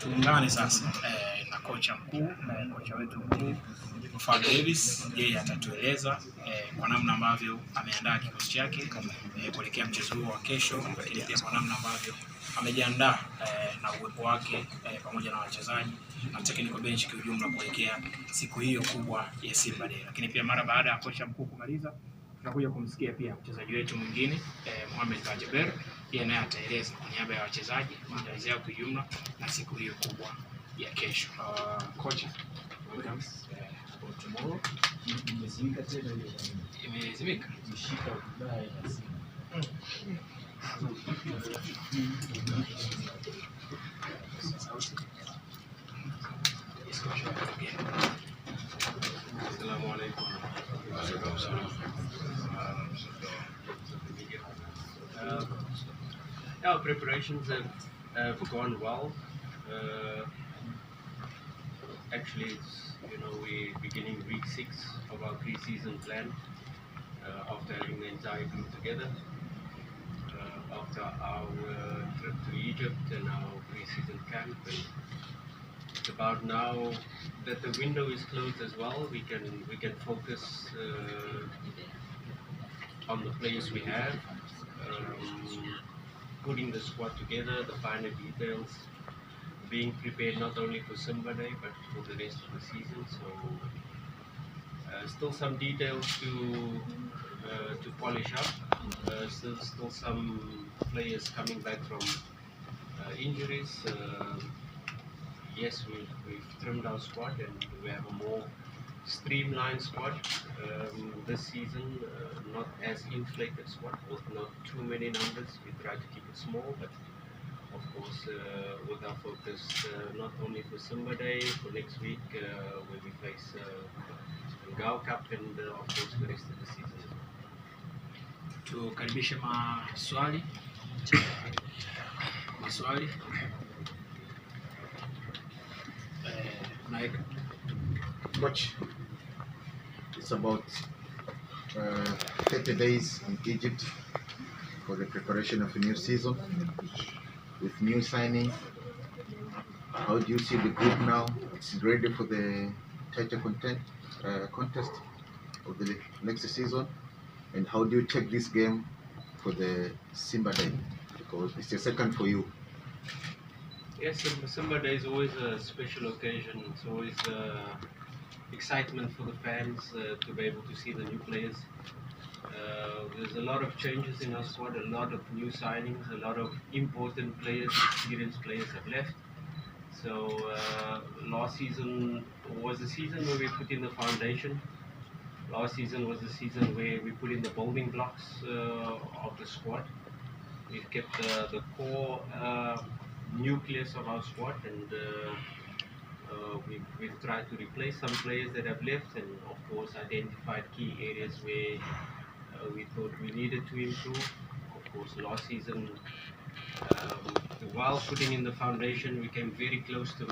tuungane sasa na kocha mkuu, kocha wetu mkuu Faldu. Yeye atatueleza kwa namna ambavyo ameandaa kikosi chake kuelekea mchezo huo wa kesho, lakini pia kwa namna ambavyo amejiandaa na uwepo wake pamoja na wachezaji na technical bench kwa ujumla kuelekea siku hiyo kubwa ya Simba Day. Lakini pia mara baada ya kocha mkuu kumaliza, tunakuja kumsikia pia mchezaji wetu mwingine Mohamed Kajaber, yeye naye ataeleza kwa niaba ya wachezaji maandalizi yao kwa ujumla na siku hiyo kubwa ya kesho. Kocha, welcome for tomorrow. Imezimika tena hiyo. Imezimika. Ishika vibaya na Simba. Assalamu alaikum. Our preparations have gone well. Actually, it's, we're beginning week 6 of our pre-season plan after having the entire group together. After our trip to Egypt and our pre-season camp, and it's about now that the window is closed as well, we can focus on the players we have, putting the squad together, the finer details, being prepared not only for Simba Day but for the rest of the season. So still some details to polish up. Still some players coming back from injuries. Yes, we've trimmed our squad and we have a more streamlined squad this season. Not as inflated squad, with not too many numbers. We try to keep it small, but of course with our focus not only for Simba Day, for next week where we face Gao Cup and of course the rest of the season. Tukaribishe maswali. Coach, it's about 30 days in Egypt for the preparation of a new season with new signing. How do you see the group now? It's ready for the title contest of the next season. And how do you take this game for the Simba Day? Because it's the second for you. Yes, Simba Day is always a special occasion. It's always excitement for the fans to be able to see the new players. There's a lot of changes in our squad, a lot of new signings, a lot of important players, experienced players have left. So last season was the season where we put in the foundation. Last season was the season where we put in the building blocks of the squad. We've kept the core nucleus of our squad, and we've tried to replace some players that have left, and of course identified key areas where we thought we needed to improve. Of course, last season, while putting in the foundation, we came very close to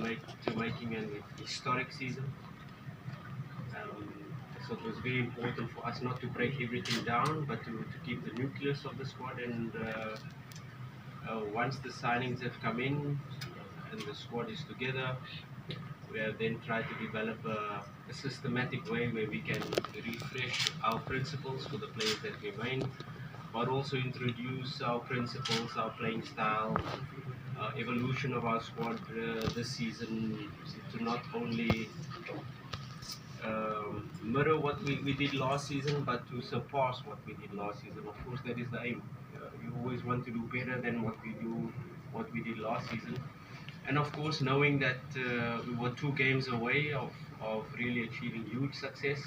making an historic season. So it was very important for us not to break everything down, but to keep the nucleus of the squad. And once the signings have come in and the squad is together, we have then tried to develop a systematic way where we can refresh our principles for the players that remain, but also introduce our principles, our playing style, evolution of our squad this season to not only mirror what we did last season, but to surpass what we did last season. Of course, that is the aim. You always want to do better than what we did last season. And of course, knowing that we were 2 games away of really achieving huge success,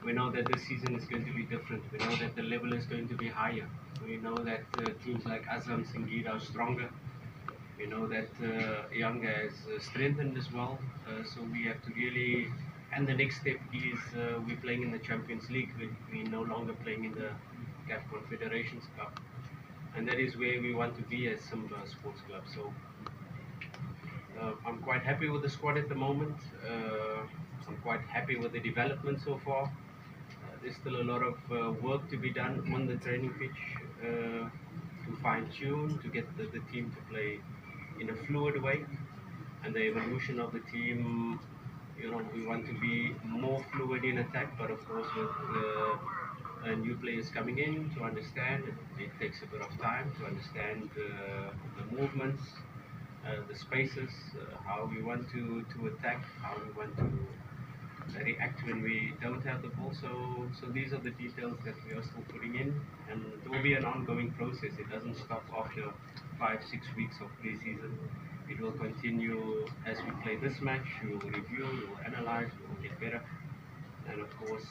we know that this season is going to be different. We know that the level is going to be higher. We know that teams like Azam, Singida are stronger. We know that Young has strengthened as well. So we have to really. And the next step is we're playing in the Champions League. We're no longer playing in the CAF Confederations Cup. And that is where we want to be as Simba Sports Club. So I'm quite happy with the squad at the moment. I'm quite happy with the development so far. There's still a lot of work to be done on the training pitch to fine-tune, to get the team to play in a fluid way. and the evolution of the team. You know, we want to be more fluid in attack, but of course with new players coming in to understand, it takes a bit of time to understand the movements, the spaces, how we want to attack, how we want to react when we don't have the ball. So these are the details that we are still putting in, and it will be an ongoing process. It doesn't stop after 5-6 weeks of pre-season. It will continue as we play this match. We will review, we will analyze, we will get better, and of course,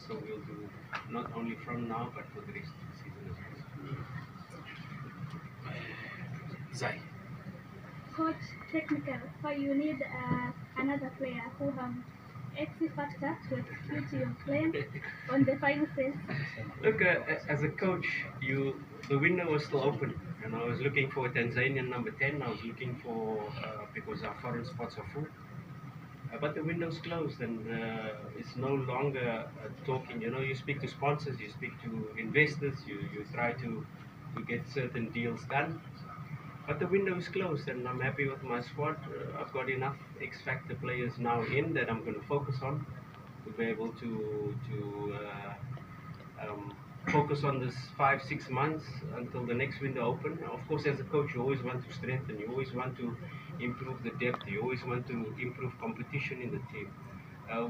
so we'll do not only from now but for the rest of the season as well. Zai. Coach, technical, why you need another player who have X factor to execute your plan on the final phase. Look, as a coach, the window was still open, and I was looking for a Tanzanian number 10. I was looking for because our foreign spots are full. But the window's closed, and it's no longer talking. You know, you speak to sponsors, you speak to investors, you try to get certain deals done. But the window is closed, and I'm happy with my squad. I've got enough X factor players now in that I'm going to focus on to be able to focus on this 5-6 months until the next window open. Of course, as a coach, you always want to strengthen, you always want to improve the depth, you always want to improve competition in the team.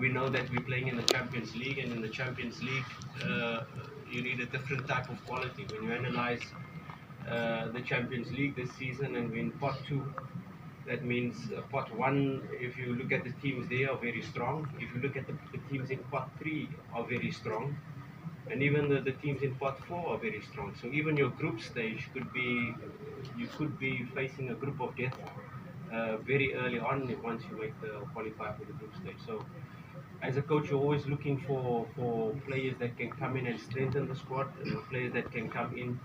We know that we're playing in the Champions League, and in the Champions League, you need a different type of quality. When you analyze the Champions League this season, and we're in pot 2, that means pot 1, if you look at the teams there, are very strong. If you look at the teams in pot 3, are very strong. And even the teams in pot 4 are very strong. So even your group stage could be, you could be facing a group of death very early on once you make the qualify for the group stage. So as a coach, you're always looking for players that can come in and strengthen the squad, players that can come in.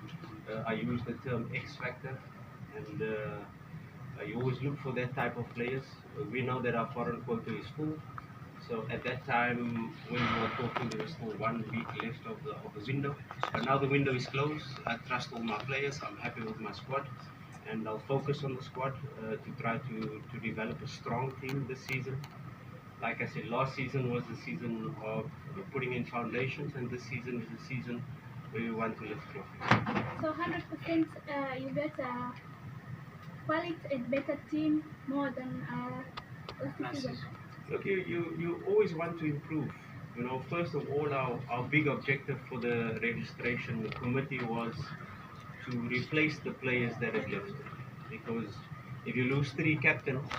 I use the term X factor, and you always look for that type of players. We know that our foreign quota is full. So at that time, when we were talking, there was still 1 week left of the window. But now the window is closed. I trust all my players. I'm happy with my squad, and I'll focus on the squad to try to develop a strong team this season. Like I said, last season was the season of putting in foundations, and this season is the season where we want to lift trophies. So 100% you get a quality and better team more than last season. Look, you always want to improve. You know, first of all, our big objective for the registration committee was to replace the players that have left. Because if you lose 3 captains